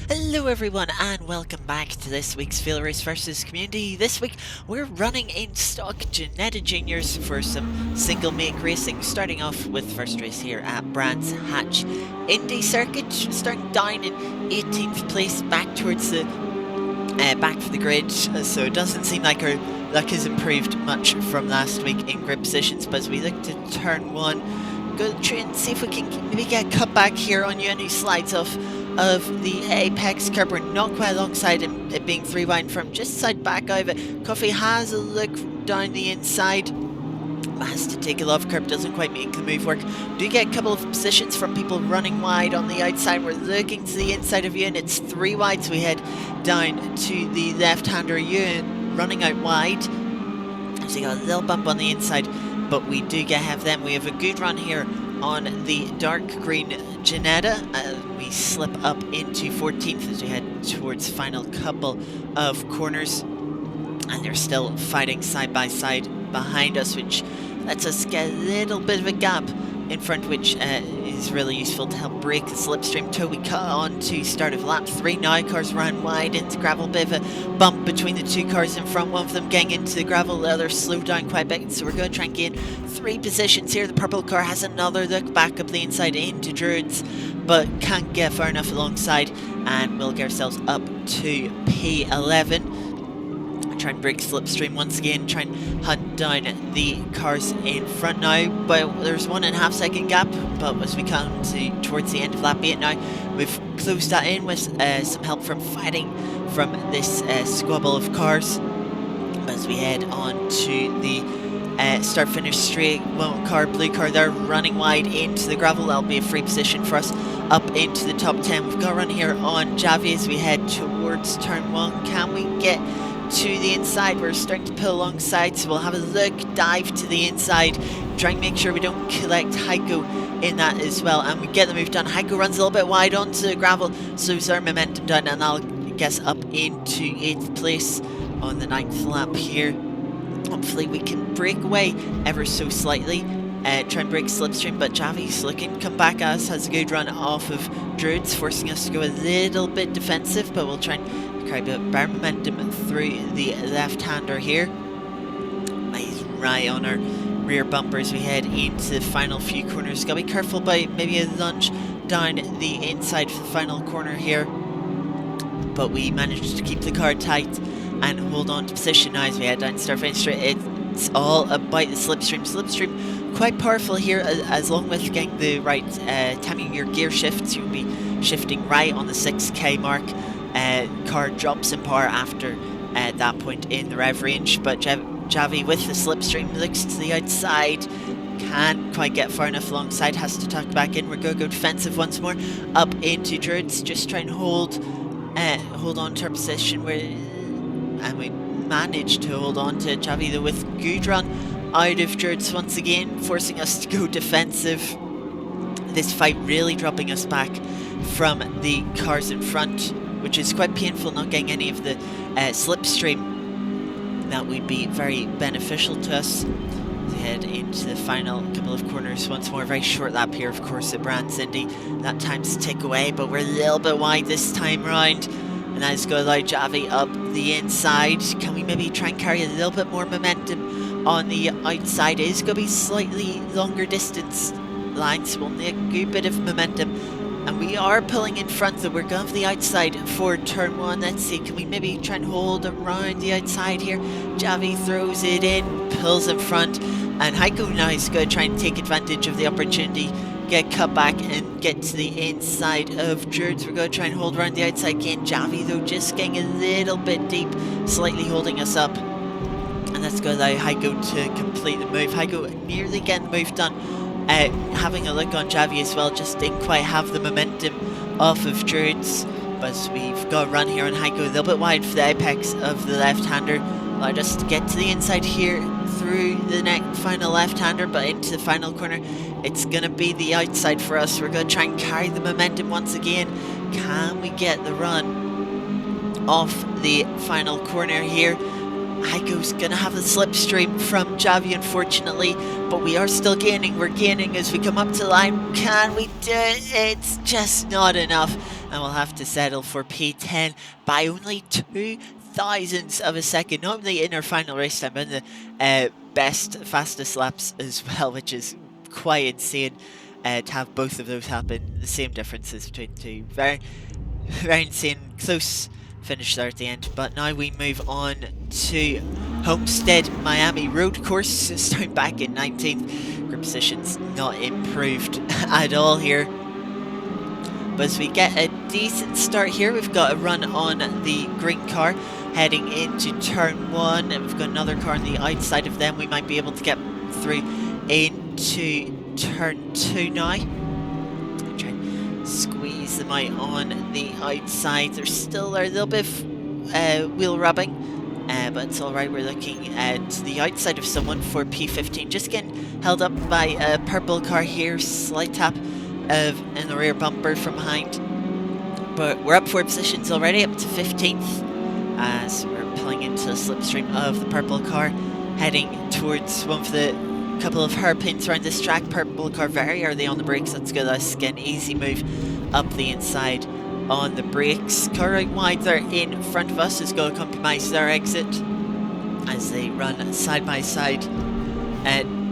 Hello everyone and welcome back to this week's FailRace versus Community. This week we're running in stock Ginetta Juniors for some single make racing, starting off with first race here at Brands Hatch Indy Circuit, starting down in 18th place back towards the back for the grid, so it doesn't seem like our luck has improved much from last week in grid positions, but as we look to turn one, go try and see if we can maybe get a cut back here on you, and he slides off of the apex curb. We're not quite alongside him, it being 3 wide from just side back over. Coffee has a look down the inside, has to take a love curb, doesn't quite make the move work. Do get a couple of positions from people running wide on the outside. We're looking to the inside of Ewan, it's 3 wide, so we head down to the left-hander Ewan running out wide. So you got a little bump on the inside, but we do have them. We have a good run here on the dark green Ginetta. We slip up into 14th as we head towards final couple of corners, and they're still fighting side by side behind us, which lets us get a little bit of a gap in front, which is really useful to help break the slipstream till we cut on to start of lap 3. Now cars run wide into gravel, bit of a bump between the 2 cars in front, one of them getting into the gravel, the other slowed down quite a bit, so we're going to try and gain 3 positions here. The purple car has another look back up the inside into Druids, but can't get far enough alongside, and we'll get ourselves up to P11. Try and break slipstream once again, try and hunt down the cars in front now. But there's 1.5 second gap, but as we come towards the end of lap 8 now, we've closed that in with some help from fighting from this squabble of cars. As we head on to the start finish straight, one car, blue car there, running wide into the gravel. That'll be a free position for us up into the top 10. We've got a run here on Javi as we head towards turn 1. Can we get to the inside? We're starting to pull alongside, so we'll have a look, dive to the inside, try and make sure we don't collect Heiko in that as well, and we get the move done. Heiko runs a little bit wide onto the gravel, slows our momentum down, and I'll guess up into 8th place on the 9th lap here. Hopefully we can break away ever so slightly, try and break slipstream, but Javi's looking to come back at us, has a good run off of Druids, forcing us to go a little bit defensive, but we'll try and carry a bit of bar momentum through the left-hander here. He's right on our rear bumper as we head into the final few corners. Gotta be careful by maybe a lunge down the inside for the final corner here, but we managed to keep the car tight and hold on to position now as we head down start finish straight. It's all about the slipstream. Slipstream quite powerful here, as long with getting the right timing your gear shifts. You'll be shifting right on the 6k mark. Car drops in power after that point in the rev range, but Javi with the slipstream looks to the outside, can't quite get far enough alongside, has to tuck back in. We're going to go defensive once more up into Druids, just try and hold on to our position, and we managed to hold on to Javi though with good run out of Druids once again, forcing us to go defensive. This fight really dropping us back from the cars in front, which is quite painful, not getting any of the slipstream that would be very beneficial to us. We head into the final couple of corners once more. Very short lap here, of course, at Brands Indy. That time's tick away, but we're a little bit wide this time round, and that is going to allow Javi up the inside. Can we maybe try and carry a little bit more momentum on the outside? It is going to be slightly longer distance lines, we'll need a good bit of momentum, and we are pulling in front, though we're going to have the outside for turn 1. Let's see, can we maybe try and hold around the outside here? Javi throws it in, pulls in front, and Heiko now is going to try and take advantage of the opportunity, get cut back and get to the inside of Druids. We're going to try and hold around the outside again. Javi though just getting a little bit deep, slightly holding us up, and that's going to allow Heiko to complete the move. Heiko nearly getting the move done. Having a look on Javi as well, just didn't quite have the momentum off of Druids, but we've got a run here on Heiko, a little bit wide for the apex of the left-hander, allowed us to get to the inside here through the final left-hander, but into the final corner it's going to be the outside for us. We're going to try and carry the momentum once again. Can we get the run off the final corner here? Heiko's going to have a slipstream from Javi, unfortunately, but we are still gaining. We're gaining as we come up to the line. Can we do it? It's just not enough. and we'll have to settle for P10 by only 0.02 of a second. Not only in our final race time, but in the fastest laps as well, which is quite insane to have both of those happen. The same differences between the two. Very, very insane. Close finish there at the end. But now we move on to Homestead Miami Road Course, starting back in 19th. Group positions not improved at all here. But as we get a decent start here, we've got a run on the green car heading into turn 1, and we've got another car on the outside of them. We might be able to get through into turn 2 now. Try and squeeze them out on the outside. There's still a little bit of wheel rubbing, but it's alright. We're looking at the outside of someone for P15, just getting held up by a purple car here. Slight tap in the rear bumper from behind, but we're up 4 positions already, up to 15th, as we're pulling into the slipstream of the purple car, heading towards one of the couple of hairpins around this track. Purple car very early on the brakes. That's good. Let's get an easy move up the inside on the brakes. Car out wide there in front of us is going to compromise their exit as they run side by side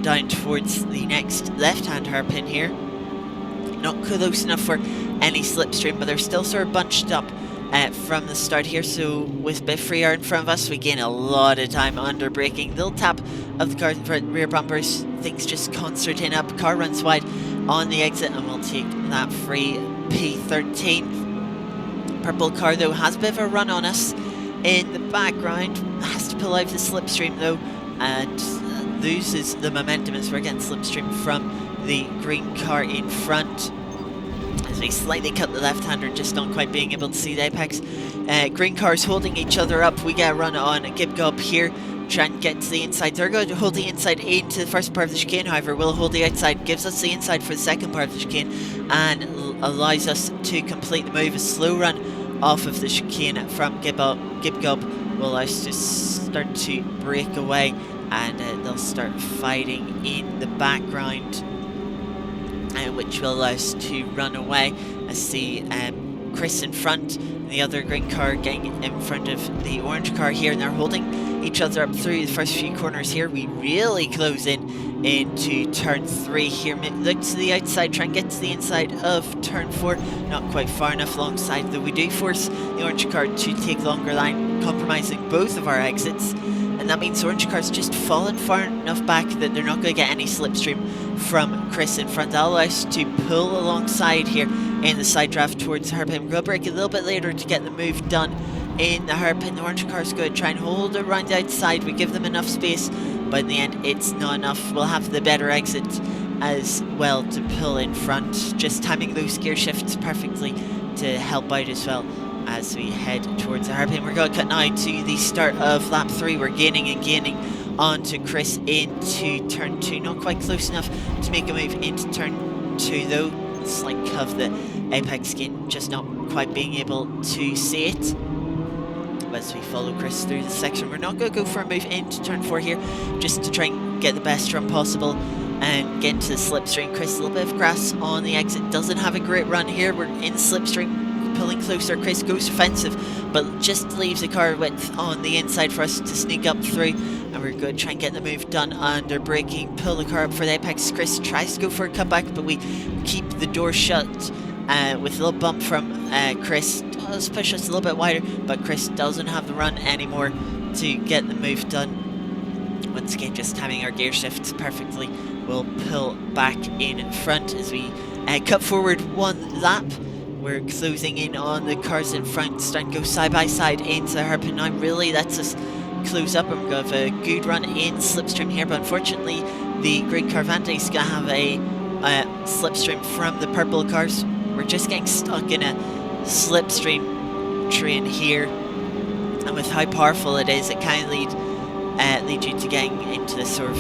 down towards the next left-hand hairpin here. Not close enough for any slipstream, but they're still sort of bunched up from the start here. So with a bit of free air in front of us, we gain a lot of time under braking. Little tap of the car's rear bumpers, things just concerting up. Car runs wide on the exit, and we'll take that free P13. Purple car though has a bit of a run on us in the background. Has to pull out the slipstream though, and loses the momentum as we're getting slipstream from the green car in front, as we slightly cut the left-hander, just not quite being able to see the apex. Green cars holding each other up. We get a run on Gibgob here, trying to get to the inside. They're going to hold the inside into the first part of the chicane, however we'll hold the outside, gives us the inside for the second part of the chicane, and allows us to complete the move. A slow run off of the chicane from Gibgob will allow us to start to break away, and they'll start fighting in the background, which will allow us to run away. I see Chris in front, and the other green car getting in front of the orange car here, and they're holding each other up through the first few corners here. We really close in into turn 3 here. Look to the outside, try and get to the inside of turn 4. Not quite far enough alongside, though we do force the orange car to take longer line, compromising both of our exits. And that means orange car's just fallen far enough back that they're not going to get any slipstream from Chris in front. That'll allow us to pull alongside here in the side draft towards the hairpin. We'll brake a little bit later to get the move done in the hairpin. The orange car's going to try and hold it around the outside. We give them enough space, but in the end it's not enough. We'll have the better exit as well to pull in front. Just timing those gear shifts perfectly to help out as well as we head towards the hairpin. We're going to cut now to the start of lap 3. We're gaining and gaining onto Chris into turn 2. Not quite close enough to make a move into turn 2 though. Slight of the apex skin, just not quite being able to see it. As we follow Chris through the section, we're not going to go for a move into turn 4 here, just to try and get the best run possible and get into the slipstream. Chris, a little bit of grass on the exit, doesn't have a great run here. We're in slipstream, pulling closer. Chris goes offensive, but just leaves the car width on the inside for us to sneak up through, and we're going to try and get the move done under braking, pull the car up for the apex. Chris tries to go for a cutback, but we keep the door shut with a little bump from Chris. Does push us a little bit wider, but Chris doesn't have the run anymore to get the move done. Once again, just timing our gear shifts perfectly. We'll pull back in front as we cut forward 1 lap. We're closing in on the cars in front, starting to go side by side into the hairpin now. Really lets us close up, and we're going to have a good run in slipstream here, but unfortunately the green car Vante is going to have a slipstream from the purple cars. We're just getting stuck in a slipstream train here, and with how powerful it is, it kind of lead you to getting into this sort of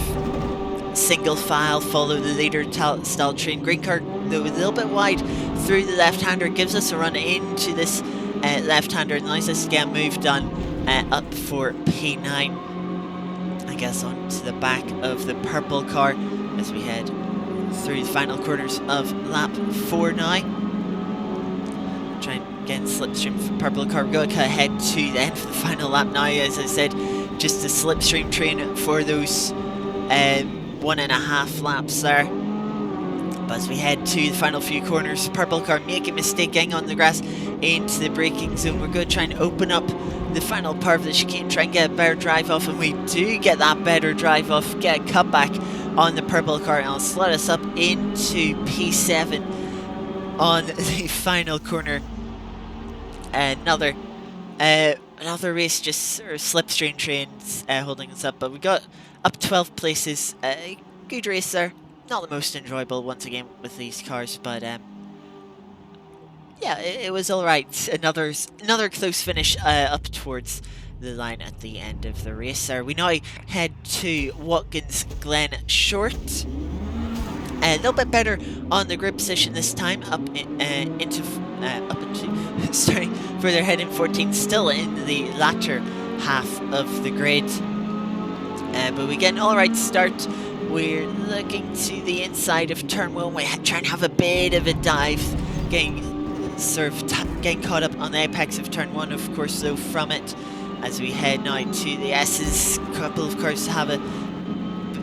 single file, follow the leader style train. Green car though a little bit wide through the left-hander, gives us a run into this left-hander and allows us to get a move done up for P9, I guess, onto the back of the purple car as we head through the final quarters of lap 4 now. try and get in Slipstream for purple car. We're going to cut ahead to the end of the final lap now. As I said, just a Slipstream train for those 1.5 laps there. But as we head to the final few corners, purple car making a mistake getting on the grass into the braking zone. We're going to try and open up the final part of the chicane, try and get a better drive off, and we do get that better drive off, get a cutback on the purple car, and it'll slot us up into P7 on the final corner. Another race, just sort of Slipstream trains holding us up, but we got up 12 places. Good race there. Not the most enjoyable once again with these cars, but yeah, it was alright. Another close finish up towards the line at the end of the race there. We now head to Watkins Glen Short. A little bit better on the grid position this time, up into sorry, further ahead in 14, still in the latter half of the grid. But we get an alright start. We're looking to the inside of turn 1. We're trying to have a bit of a dive, getting caught up on the apex of turn 1, of course, though, from it. As we head now to the S's, a couple of cars have a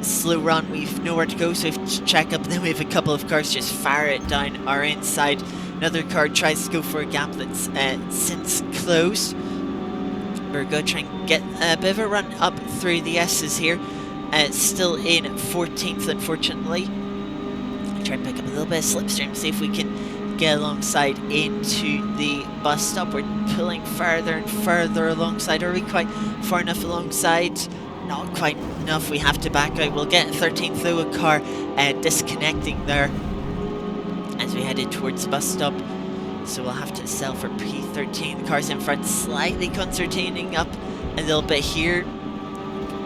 slow run. We've nowhere to go, so we have to check up. Then we have a couple of cars just fire it down our inside. Another car tries to go for a gap that's since closed. We're going to try and get a bit of a run up through the S's here. Still in 14th, unfortunately. Try and pick up a little bit of Slipstream, see if we can get alongside into the bus stop. We're pulling further and further alongside. Are we quite far enough alongside? Not quite enough. We have to back out. We'll get 13th, though, a car disconnecting there as we headed towards the bus stop. So we'll have to sell for P13. The cars in front slightly concertinaing up a little bit here.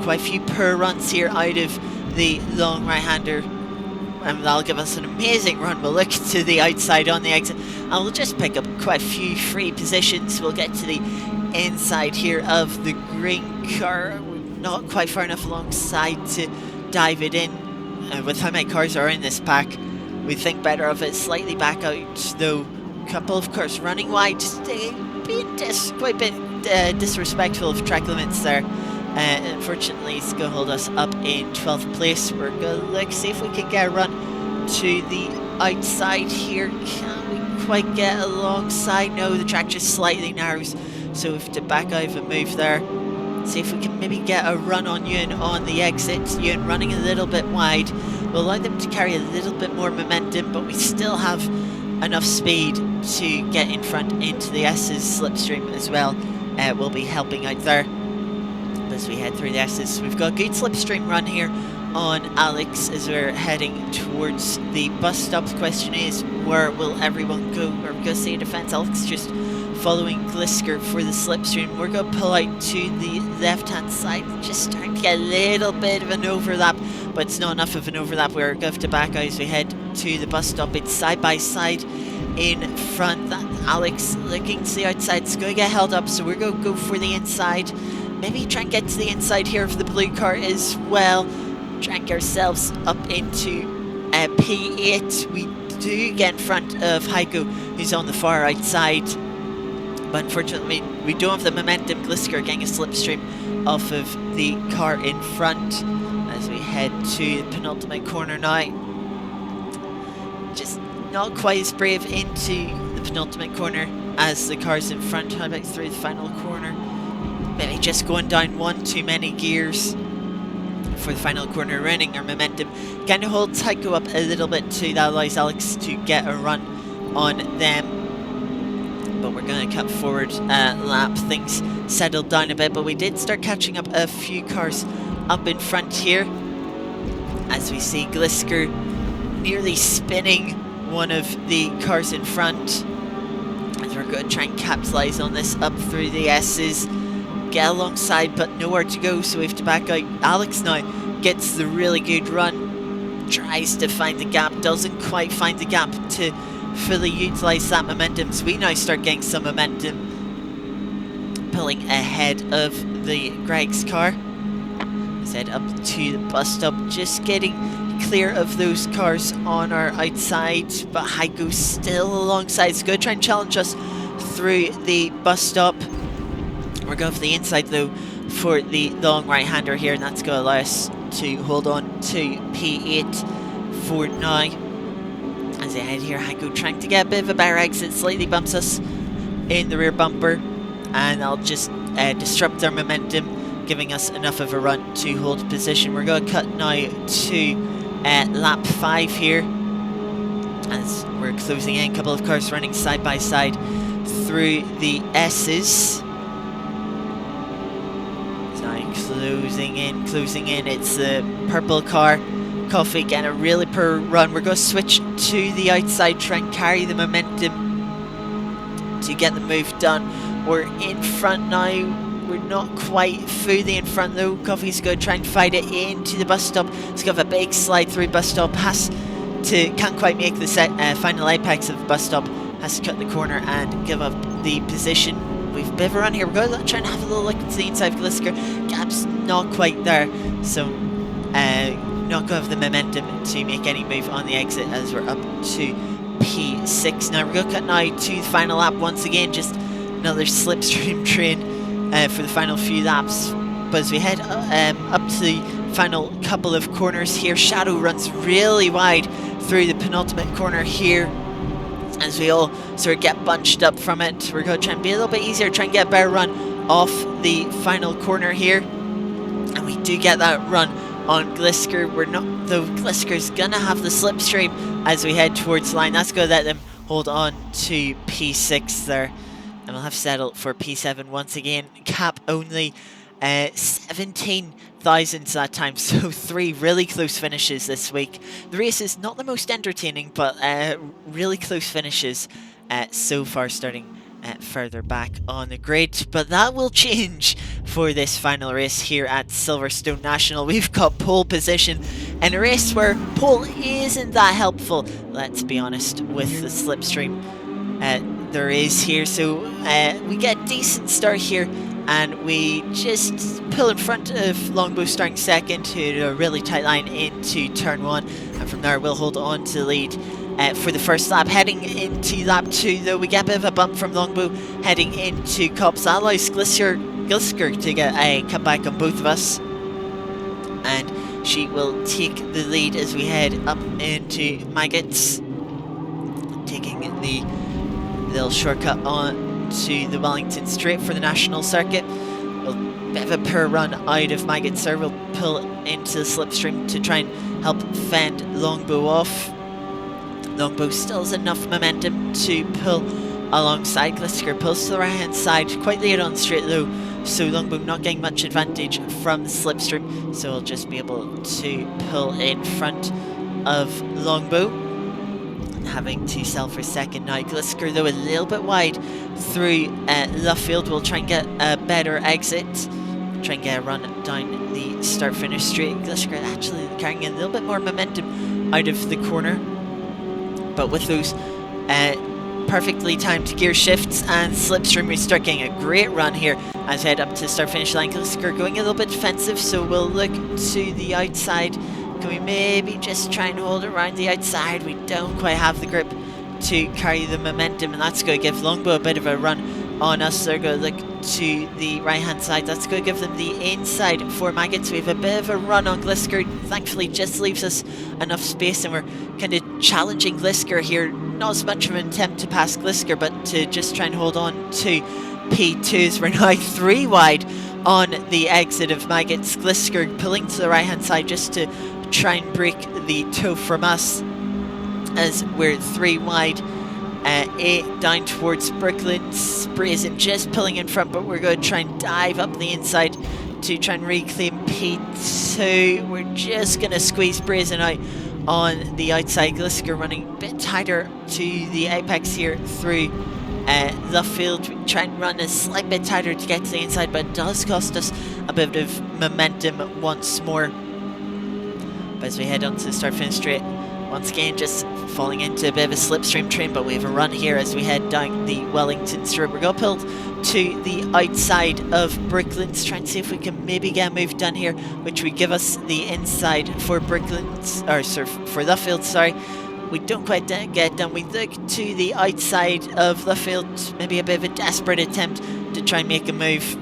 Quite a few poor runs here out of the long right-hander, and that'll give us an amazing run. We'll look to the outside on the exit, and we'll just pick up quite a few free positions. We'll get to the inside here of the green car. We're not quite far enough alongside to dive it in. With how many cars are in this pack, we think better of it. Slightly back out, though. A couple of cars running wide, just quite a bit disrespectful of track limits there. Unfortunately, it's going to hold us up in 12th place. We're going to look, see if we can get a run to the outside here. Can we quite get alongside? No, the track just slightly narrows, so we have to back out and move there. See if we can maybe get a run on Ewan on the exit. Ewan running a little bit wide. We'll allow them to carry a little bit more momentum, but we still have enough speed to get in front into the S's. Slipstream as well will be helping out there. As we head through the S's, we've got a good Slipstream run here on Alex as we're heading towards the bus stop. The question is, where will everyone go? Are we going to see a defence? Alex just following Glisker for the Slipstream. We're going to pull out to the left-hand side, just starting to get a little bit of an overlap, but it's not enough of an overlap. We're going to have to back out as we head to the bus stop. It's side by side in front. That Alex looking to the outside is going to get held up, so we're going to go for the inside. Maybe try and get to the inside here of the blue car as well. Try and get ourselves up into P8. We do get in front of Heiko, who's on the far right side. But unfortunately, we don't have the momentum. Glisker getting a Slipstream off of the car in front as we head to the penultimate corner now. Just not quite as brave into the penultimate corner as the cars in front. How about through the final corner? Maybe just going down one too many gears for the final corner, running our momentum. Kind of holds Heiko up a little bit too. That allows Alex to get a run on them. But we're going to cut forward lap. Things settled down a bit, but we did start catching up a few cars up in front here. As we see Glisker nearly spinning one of the cars in front. As we're going to try and capitalise on this up through the S's. Get alongside, but nowhere to go, so we have to back out. Alex now gets the really good run, tries to find the gap, doesn't quite find the gap to fully utilise that momentum, so we now start getting some momentum, pulling ahead of the Greg's car. Let's head up to the bus stop, just getting clear of those cars on our outside, but Heiko's still alongside. He's going to try and challenge us through the bus stop. We're going for the inside though for the long right-hander here, and that's going to allow us to hold on to P8 for now. As I head here, Hanko trying to get a bit of a better exit, slightly bumps us in the rear bumper, and I'll just disrupt their momentum, giving us enough of a run to hold position. We're going to cut now to lap 5 here, as we're closing in. A couple of cars running side by side through the S's. Closing in. It's the purple car. Coffee getting a really poor run. We're going to switch to the outside, try and carry the momentum to get the move done. We're in front now. We're not quite fully in front though. Coffee's going to try and fight it into the bus stop. It's got a big slide through bus stop. Can't quite make the final apex of the bus stop. Has to cut the corner and give up the position. We've a bit of a run here. We're going to try and have a little look to the inside of Glisker. Gap's not quite there, so not going to have the momentum to make any move on the exit as we're up to P6. Now we're going to cut now to the final lap once again. Just another slipstream train for the final few laps. But as we head up to the final couple of corners here, Shadow runs really wide through the penultimate corner here. As we all sort of get bunched up from it, we're going to try and be a little bit easier, try and get a better run off the final corner here. And we do get that run on Glisker. Though Glisker's going to have the slipstream as we head towards the line. That's going to let them hold on to P6 there. And we'll have to settle for P7 once again. Cap only 17 thousandths that time, so 3 really close finishes this week. The race is not the most entertaining, but really close finishes so far, starting further back on the grid. But that will change for this final race here at Silverstone National. We've got pole position in a race where pole isn't that helpful, let's be honest, with the slipstream there is here. So we get a decent start here, and we just pull in front of Longbow, starting second to a really tight line into turn 1, and from there we'll hold on to the lead for the first lap. Heading into lap 2 though, we get a bit of a bump from Longbow heading into Cops. That allows Glisker to get a comeback on both of us, and she will take the lead as we head up into Maggots, taking the little shortcut on to the Wellington Straight for the national circuit. A bit of a poor run out of Maggots there. We'll pull into the slipstream to try and help fend Longbow off. Longbow still has enough momentum to pull alongside. Glisker pulls to the right hand side, quite late on straight though, so Longbow not getting much advantage from the slipstream, so we'll just be able to pull in front of Longbow, having to sell for second now. Glisker though a little bit wide through Luffield. We'll try and get a better exit, try and get a run down the start finish straight. Glisker actually carrying a little bit more momentum out of the corner, but with those perfectly timed gear shifts and slipstream, we start getting a great run here as we head up to the start finish line. Glisker going a little bit defensive, so we'll look to the outside. Can we maybe just try and hold it around the outside? We don't quite have the grip to carry the momentum, and that's going to give Longbow a bit of a run on us. They're going to look to the right hand side. That's going to give them the inside for Maggots. We have a bit of a run on Glisker. Thankfully just leaves us enough space, and we're kind of challenging Glisker here. Not as much of an attempt to pass Glisker, but to just try and hold on to P2s. We're now 3 wide on the exit of Maggots. Glisker pulling to the right hand side just to try and break the tow from us, as we're 3 wide. 8 down towards Brooklands. Brazen just pulling in front, but we're going to try and dive up the inside to try and reclaim P2. We're just going to squeeze Brazen out on the outside. Glisker running a bit tighter to the apex here through Luffield. We try and run a slight bit tighter to get to the inside, but it does cost us a bit of momentum once more. But as we head on to the start finish straight, once again just falling into a bit of a slipstream train, but we have a run here as we head down the Wellington Straight. We're going to pull to the outside of Brooklands, trying to see if we can maybe get a move done here, which would give us the inside for Brooklands, or sorry, for Luffield, sorry. we don't quite get done. We look to the outside of the field, maybe a bit of a desperate attempt to try and make a move.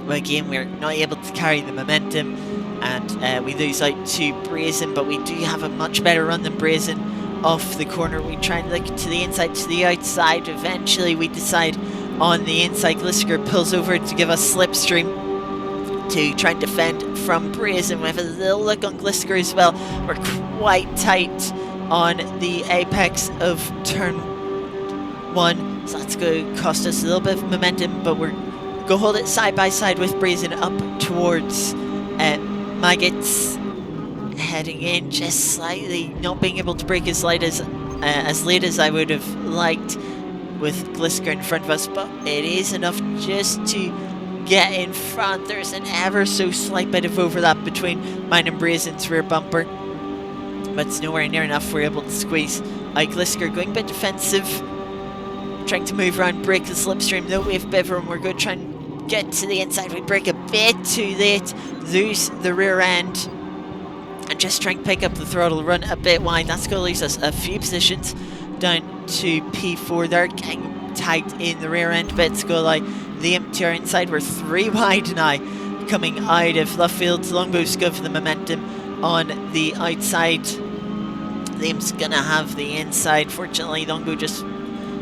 But again, we're not able to carry the momentum, and we lose out to Brazen, but we do have a much better run than Brazen off the corner. We try and look to the inside, to the outside. Eventually, we decide on the inside. Glisker pulls over to give us Slipstream to try and defend from Brazen. We have a little look on Glisker as well. We're quite tight on the apex of turn 1, so that's going to cost us a little bit of momentum, but we're going to hold it side by side with Brazen up towards Maggots. Heading in just slightly, not being able to break as late as I would have liked with Glisker in front of us, but it is enough just to get in front. There's an ever so slight bit of overlap between mine and Brazen's rear bumper, but it's nowhere near enough. We're able to squeeze out Glisker, going a bit defensive, trying to move around, break the Slipstream. Though we have a bit of room, we're going to try and get to the inside. We break a bit too late, lose the rear end, and just trying to pick up the throttle, run a bit wide. That's going to lose us a few positions down to P4 there, getting tagged in the rear end bits. Go like Liam to our inside. We're 3 wide now coming out of left field. Longbow's go for the momentum on the outside. Liam's gonna have the inside. Fortunately, Longbow just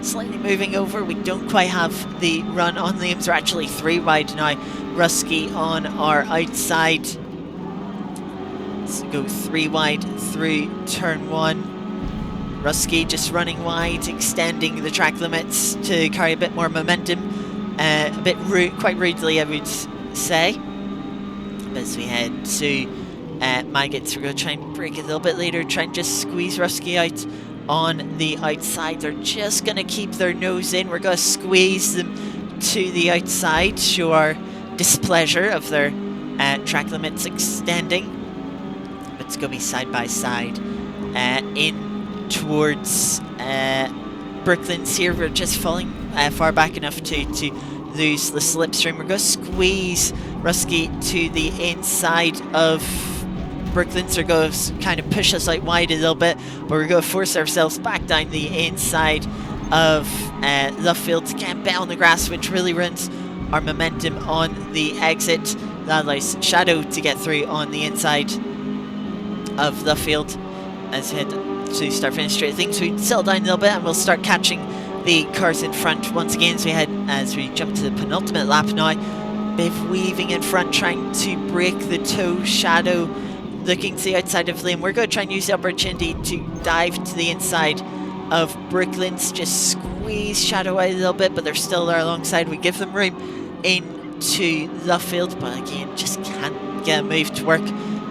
slightly moving over. We don't quite have the run on Liam's. We're actually 3 wide now. Rusky on our outside. Let's go 3 wide through turn 1. Rusky just running wide, extending the track limits to carry a bit more momentum. A bit quite rudely, I would say. As we head to Maggots, we're going to try and break it a little bit later, try and just squeeze Rusky out on the outside. They're just going to keep their nose in. We're going to squeeze them to the outside, show our displeasure of their track limits extending. But it's going to be side by side in towards Brooklands here. We're just falling far back enough to lose the Slipstream. We're going to squeeze Rusky to the inside of Brooklands. They're going to kind of push us out wide a little bit, but we're going to force ourselves back down the inside of the field to get a bit on the grass, which really ruins our momentum on the exit. That allows Shadow to get through on the inside of the field. As we head to start finish straight things, we settle down a little bit and we'll start catching the cars in front once again as we jump to the penultimate lap now. Bit of weaving in front, trying to break the toe. Shadow looking to the outside of Liam. We're going to try and use the opportunity to dive to the inside of Brooklands, just squeeze Shadow out a little bit, but they're still there alongside. We give them room into the field, but again, just can't get a move to work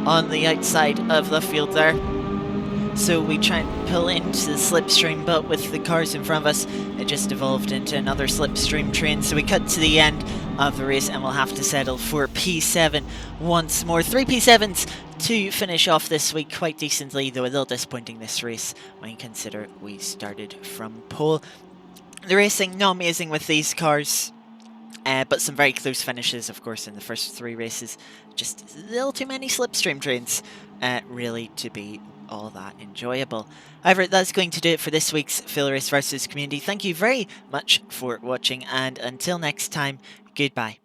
on the outside of the field there. So we try and pull into the Slipstream, but with the cars in front of us, it just evolved into another Slipstream train. So we cut to the end of the race and we'll have to settle for P7 once more. 3 P7s to finish off this week quite decently, though a little disappointing this race when you consider we started from pole. The racing, not amazing with these cars, but some very close finishes, of course, in the first 3 races. Just a little too many Slipstream trains, really, to be all that enjoyable. However, that's going to do it for this week's FailRace versus Community. Thank you very much for watching, and until next time, goodbye.